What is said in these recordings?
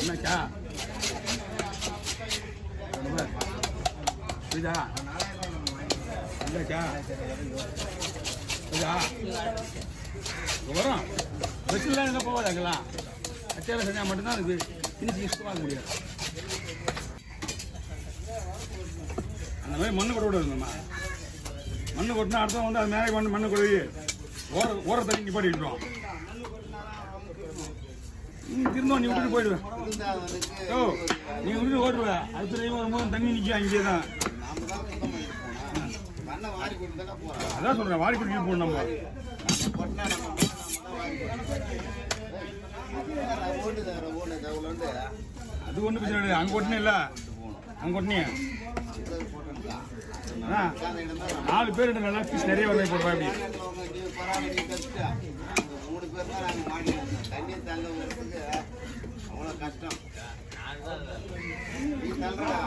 என்னக்கா புரியுதா இல்லைக்கா புரியுதா வரும் பஸ்ஸுலாம் என்ன போகாதாங்கலாம் அச்சாரம் செஞ்சால் மட்டும்தான் அதுக்கு ஃபினிஷிங் இஷ்டமாக முடியாது. அந்த மாதிரி மண்ணு கொட்ட விடுறதும்மா. மண்ணு கொட்டினா அடுத்த வந்து அது மேலே மண்ணு கொடி ஓர தண்ணி நிப்பாட்டி விட்டுருவோம். திரும்ப நீ விட்டுட்டு போயிடுவேன். ஓ நீ விட்டுட்டு ஓடுவேன். அது தெரியும் வரும்போது தண்ணி நிற்கும் அங்கேயே தான். அதான் சொல்கிறேன் வாரி குடிக்க போகணும் நம்ம. அது ஒன்றும் பிரச்சனை இல்லை. அங்கே கொட்டினே இல்லை அங்கே கொட்டினே 4 பேர் நல்லா பீஸ் நிறைய வரை போடுவா. அப்படி 3 பேர் தான் நாங்கள் மாடி தண்ணி தள்ளுறதுக்கு அவ்வளோ கஷ்டம். நீ தள்ளுறா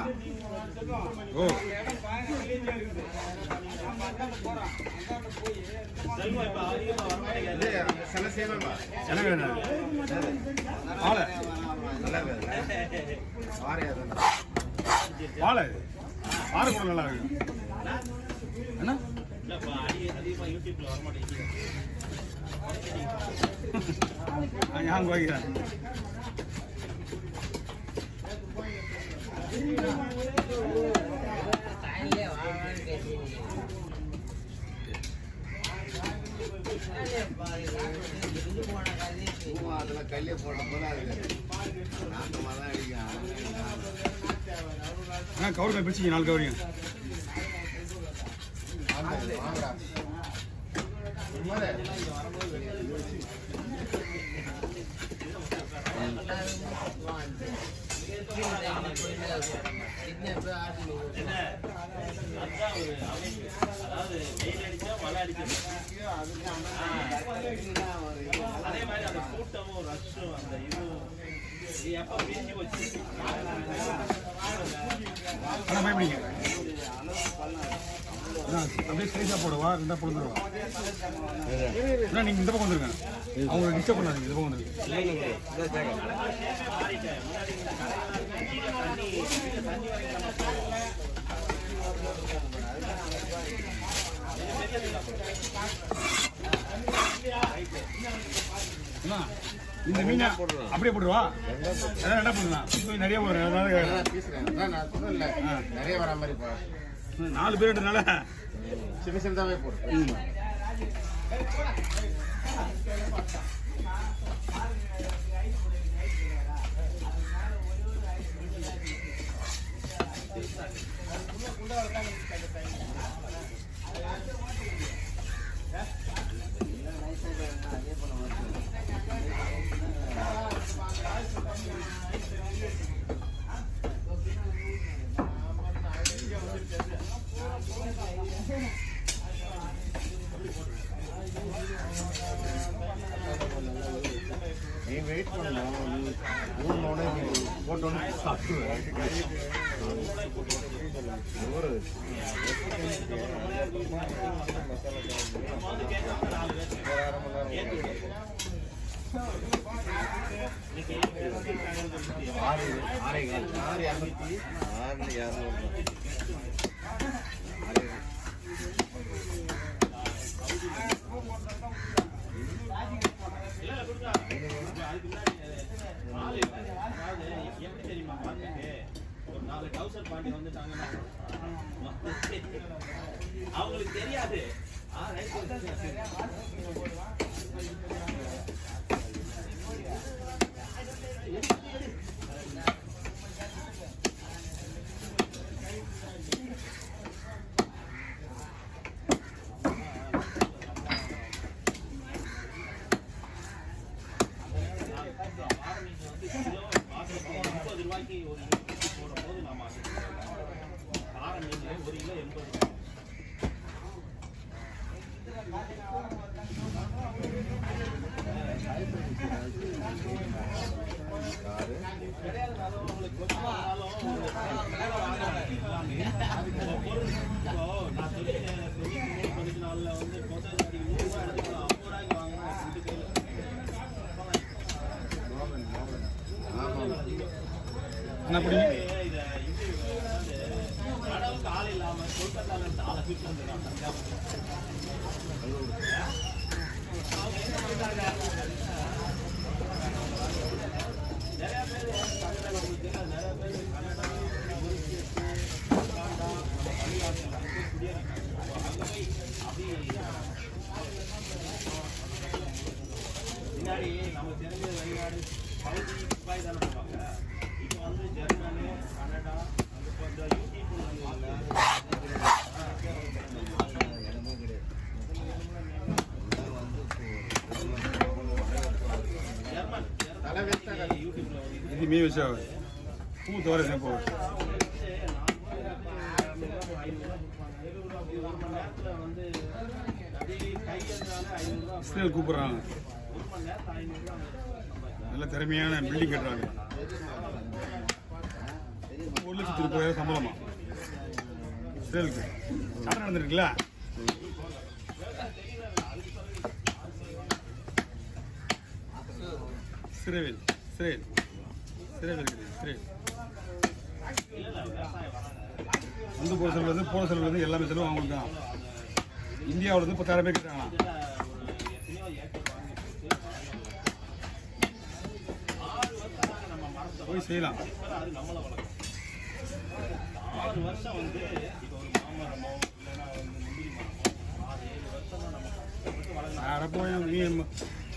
ஓ வாழை வாழை கூட நல்லா இருக்கு. என்ன ஞாபகம் வைக்கிறேன். அதில் கல்லே போட போல நாட்டமாக தான் அடிக்கும். கவுரி பிடிச்சிங்க 4 கவரியும் அதே மாதிரி அந்த கூட்டமும் ரஷ்ஷும் அந்த இதுவும் எப்ப பிரிஞ்சு போச்சு. பயப்படிங்க அப்படியே ஸ்ட்ரைட்டாக போடுவா 2 பொழுதுருவா. நீங்கள் இந்த பக்கம் வந்துருங்க. அவங்களை டிஸ்டர்ப் பண்ணாதீங்க. இந்த பக்கம் வந்துருங்க. இந்த மீனை அப்படியே போடுவா. என்ன பண்ணலாம் நிறைய நிறைய வர மாதிரி 4 பேருன்றனால சின்ன சின்னதாகவே போடும். நீ வெயிட் பண்ணலாம். ஊனோட போட்டோன்னு சாப்பிடுவேன். எப்படி தெரியுமா பார்த்துட்டு ஒரு 4 டவுசர் பாண்டி வந்துட்டாங்கன்னா அவங்களுக்கு தெரியாது. ரூபாய்க்கு ஒரு போடும்போது நம்ம ஆர மீன் 1 கிலோ 80 ரூபாய். என்ன அப்படி முன்னாடி நம்ம தெரிஞ்ச வெளிநாடு சவுதி துபாய் தானே போவாங்க. இப்போ வந்து ஜெர்மனி, கனடா, அங்கே கொஞ்சம் யூடியூப் ஜெர்மன் யூடியூப்ல இது மீ வச்சா பூ தோரை போ ஒரு மணி நேரத்தில் வந்து அதே கையெழுத்தால 500 ரூபா, ஸ்டேல் கூப்பிடுறாங்க. ஒரு மணி நேரத்தில் 500 ரூபா சம்பாதிக்கலாம். நல்ல திறமையான பில்டிங் கட்டுறாங்க. 1,30,000 சம்பளமா ஸ்டேலுக்கு சண்டை நடந்துருக்குல்ல. சிறைவேல் சிறைவேல் சிறைவேல் கிடையாது சிறைவேல் வந்து போகிற செலவுலேருந்து போன செலவுலேருந்து எல்லாமே செலவும் அவங்களுக்கு தான். இந்தியாவில் வந்து 10,000 பேர் கட்டுறாங்களா. போய் செய்யலாம். 6 வருஷம் வந்து இப்போ ஒரு மாமரமோ இல்லைன்னா வந்து முந்திரி மரமோ 6-7 வருஷம் தான் நம்ம கஷ்டப்பட்டு வளர்க்கலாம். யாரை போய் நீ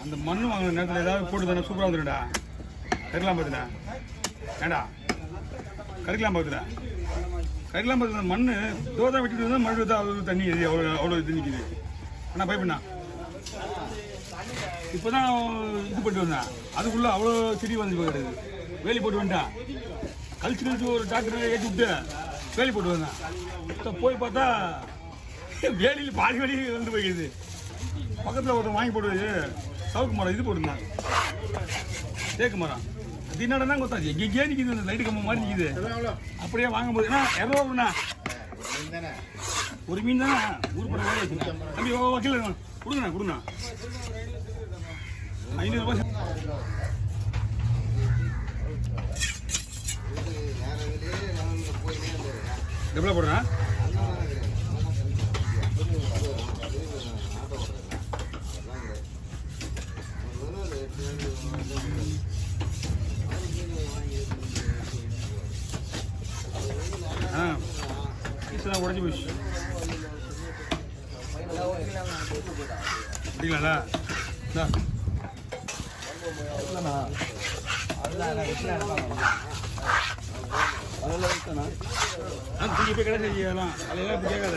அந்த மண் வாங்கின நேரத்தில் ஏதாவது போட்டு தானே சூப்பராக வந்துடுடா. கறிக்கலாம் பார்த்துடா ஏண்டா கறிக்கலாம் பார்த்துடா கறிக்கலாம் பார்த்து மண் தோதான் வெட்டிட்டு இருந்தால் மறுபடியும் தான் அவ்வளோ தண்ணி அவ்வளோ இது நிற்கிது. ஆனால் பயப்பண்ணா இப்போ தான் இது பண்ணிட்டு வந்தேன். அதுக்குள்ளே அவ்வளோ செடி வந்து போயிடுது. வேலி போட்டு வந்துட்டான். கழிச்சு ஒரு டாக்டர் ஏற்றி விட்டு வேலி போட்டு வந்தேன். போய் பார்த்தா வேலியில் பாதி வேலி வந்து போயிடுது. பக்கத்தில் ஒருத்தன் வாங்கி போடுவது சவுக்கு மரம் இது போட்டுருந்தான் தேக்கு மரம். அது என்னடா கொத்தாச்சு எங்கேயே நிற்கிது. அந்த லைட்டு கம்பம் மாதிரி நிற்கிது. அப்படியே வாங்கும்போது ஏன்னா 200 ஒரு மீன் தானே ஊர் படம் வேலை வச்சுங்க. தம்பி வக்கீல் கொடுங்கண்ணா கொடுங்கண்ணா 500 ரூபாய். எவ்வளோ போடுறேன் பீஸ்லாம் உடஞ்சி போச்சு. அப்படிங்களாண்ணா தூக்கி போய் கடை செய்யலாம். அதெல்லாம் இப்போ கேட்காத.